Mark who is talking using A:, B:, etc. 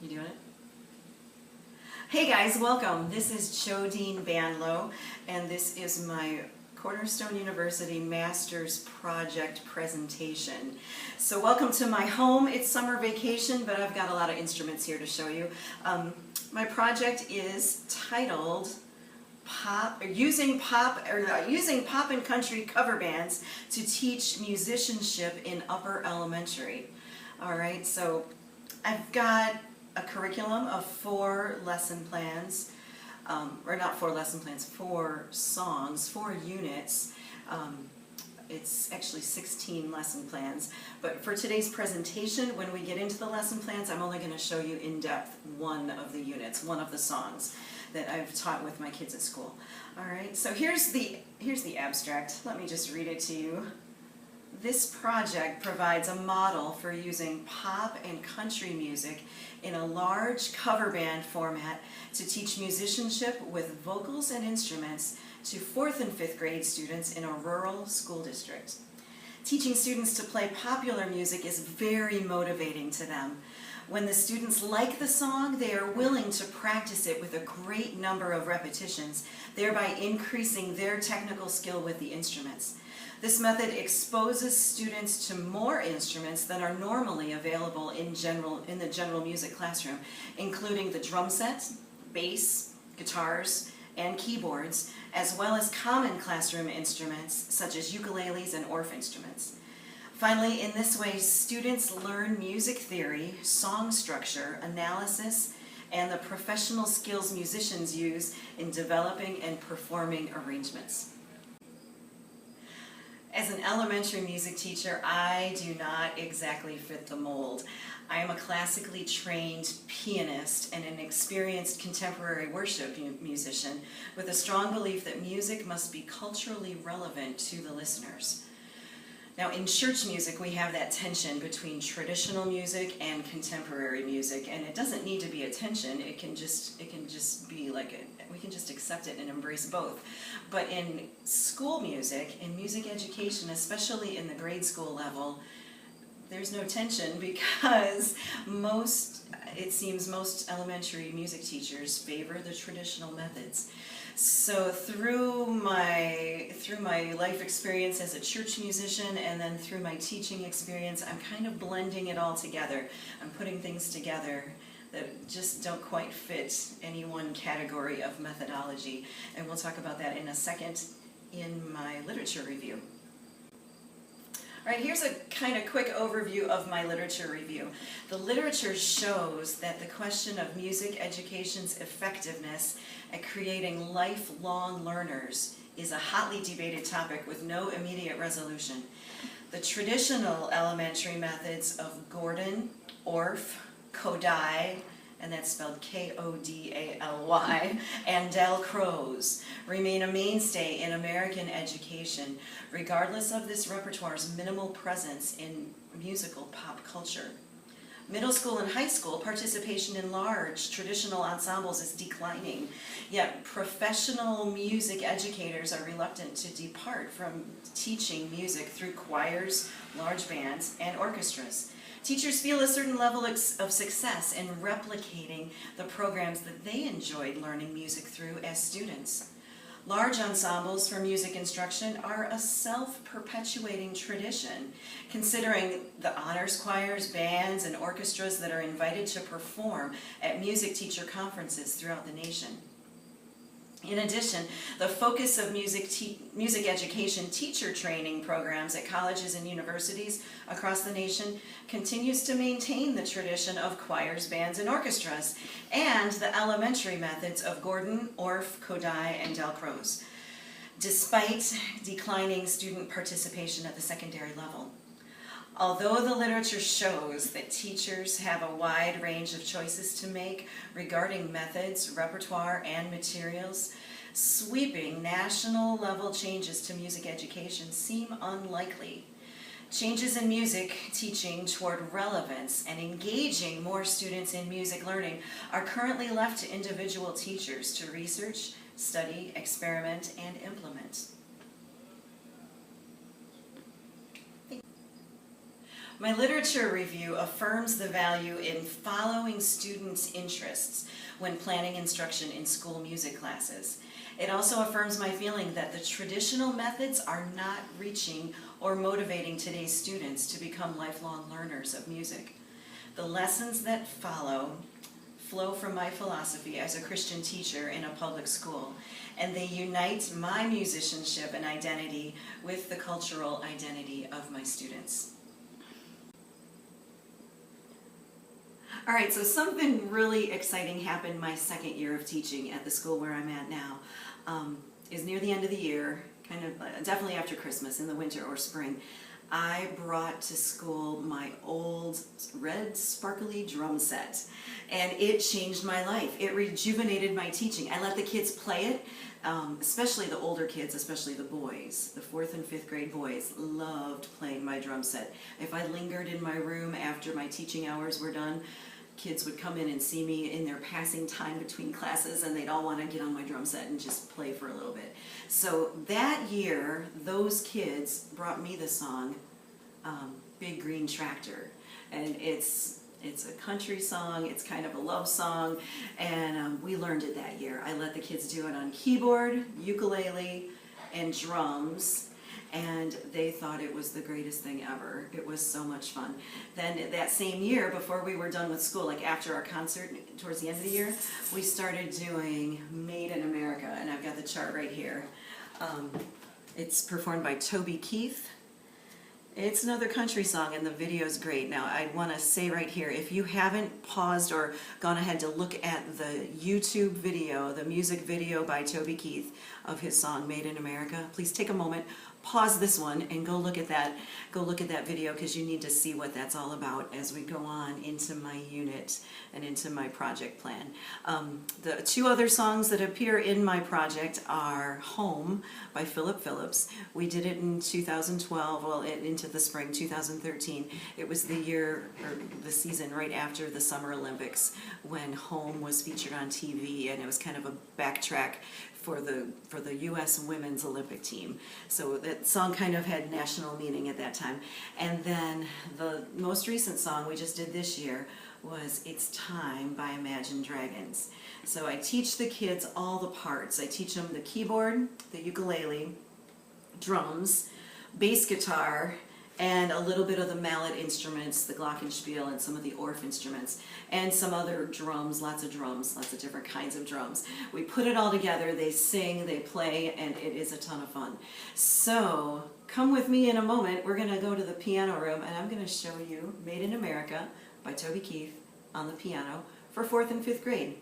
A: You doing it? Hey guys, welcome. This is Jodine Banlow, and this is my Cornerstone University Master's Project presentation. So welcome to my home. It's summer vacation, but I've got a lot of instruments here to show you. My project is titled using pop and country cover bands to teach musicianship in upper elementary. All right, so I've got a curriculum of 4 lesson plans, or not 4 lesson plans, 4 songs, 4 units. It's actually 16 lesson plans, but for today's presentation, when we get into the lesson plans, I'm only going to show you in depth one of the units, one of the songs that I've taught with my kids at school. All right, so here's the abstract. Let me just read it to you. This project provides a model for using pop and country music in a large cover band format to teach musicianship with vocals and instruments to 4th and 5th grade students in a rural school district. Teaching students to play popular music is very motivating to them. When the students like the song, they are willing to practice it with a great number of repetitions, thereby increasing their technical skill with the instruments. This method exposes students to more instruments than are normally available in the general music classroom, including the drum set, bass, guitars, and keyboards, as well as common classroom instruments such as ukuleles and Orff instruments. Finally, in this way, students learn music theory, song structure, analysis, and the professional skills musicians use in developing and performing arrangements. As an elementary music teacher, I do not exactly fit the mold. I am a classically trained pianist and an experienced contemporary worship musician with a strong belief that music must be culturally relevant to the listeners. Now, in church music, we have that tension between traditional music and contemporary music, and it doesn't need to be a tension. It can just be like we can just accept it and embrace both. But in school music, in music education, especially in the grade school level, there's no tension because it seems most elementary music teachers favor the traditional methods. So through my life experience as a church musician and then through my teaching experience, I'm kind of blending it all together. I'm putting things together that just don't quite fit any one category of methodology. And we'll talk about that in a second in my literature review. All right, here's a kind of quick overview of my literature review. The literature shows that the question of music education's effectiveness at creating lifelong learners is a hotly debated topic with no immediate resolution. The traditional elementary methods of Gordon, Orff, Kodály, and that's spelled K-O-D-A-L-Y, and Dalcroze remain a mainstay in American education, regardless of this repertoire's minimal presence in musical pop culture. Middle school and high school participation in large traditional ensembles is declining, yet professional music educators are reluctant to depart from teaching music through choirs, large bands, and orchestras. Teachers feel a certain level of success in replicating the programs that they enjoyed learning music through as students. Large ensembles for music instruction are a self-perpetuating tradition, considering the honors choirs, bands, and orchestras that are invited to perform at music teacher conferences throughout the nation. In addition, the focus of music education teacher training programs at colleges and universities across the nation continues to maintain the tradition of choirs, bands, and orchestras, and the elementary methods of Gordon, Orff, Kodály, and Dalcroze, despite declining student participation at the secondary level. Although the literature shows that teachers have a wide range of choices to make regarding methods, repertoire, and materials, sweeping national level changes to music education seem unlikely. Changes in music teaching toward relevance and engaging more students in music learning are currently left to individual teachers to research, study, experiment, and implement. My literature review affirms the value in following students' interests when planning instruction in school music classes. It also affirms my feeling that the traditional methods are not reaching or motivating today's students to become lifelong learners of music. The lessons that flow from my philosophy as a Christian teacher in a public school, and they unite my musicianship and identity with the cultural identity of my students. All right, so something really exciting happened my second year of teaching at the school where I'm at now. Is near the end of the year, kind of definitely after Christmas, in the winter or spring. I brought to school my old red sparkly drum set, and it changed my life. It rejuvenated my teaching. I let the kids play it, especially the older kids, especially the boys. The 4th and 5th grade boys loved playing my drum set. If I lingered in my room after my teaching hours were done, kids would come in and see me in their passing time between classes, and they'd all want to get on my drum set and just play for a little bit. So that year, those kids brought me the song Big Green Tractor, and it's a country song. It's kind of a love song, and we learned it that year. I let the kids do it on keyboard, ukulele, and drums, and they thought it was the greatest thing ever. It was so much fun. Then that same year, before we were done with school, like after our concert towards the end of the year, we started doing Made in America, and I've got the chart right here. It's performed by Toby Keith. It's another country song, and the video's great. Now, I want to say right here, if you haven't paused or gone ahead to look at the YouTube video, the music video by Toby Keith of his song Made in America, please take a moment, pause this one, and go look at that video, because you need to see what that's all about as we go on into my unit and into my project plan. The 2 other songs that appear in my project are Home by Philip Phillips. We did it in 2012, well, into the spring 2013. It was the year, or the season right after the Summer Olympics, when Home was featured on TV, and it was kind of a backtrack for the U.S. women's Olympic team. So that song kind of had national meaning at that time. And then the most recent song we just did this year was It's Time by Imagine Dragons. So I teach the kids all the parts. I teach them the keyboard, the ukulele, drums, bass guitar, and a little bit of the mallet instruments, the glockenspiel, and some of the Orff instruments, and some other drums, lots of different kinds of drums. We put it all together, they sing, they play, and it is a ton of fun. So come with me in a moment. We're going to go to the piano room, and I'm going to show you Made in America by Toby Keith on the piano for 4th and 5th grade.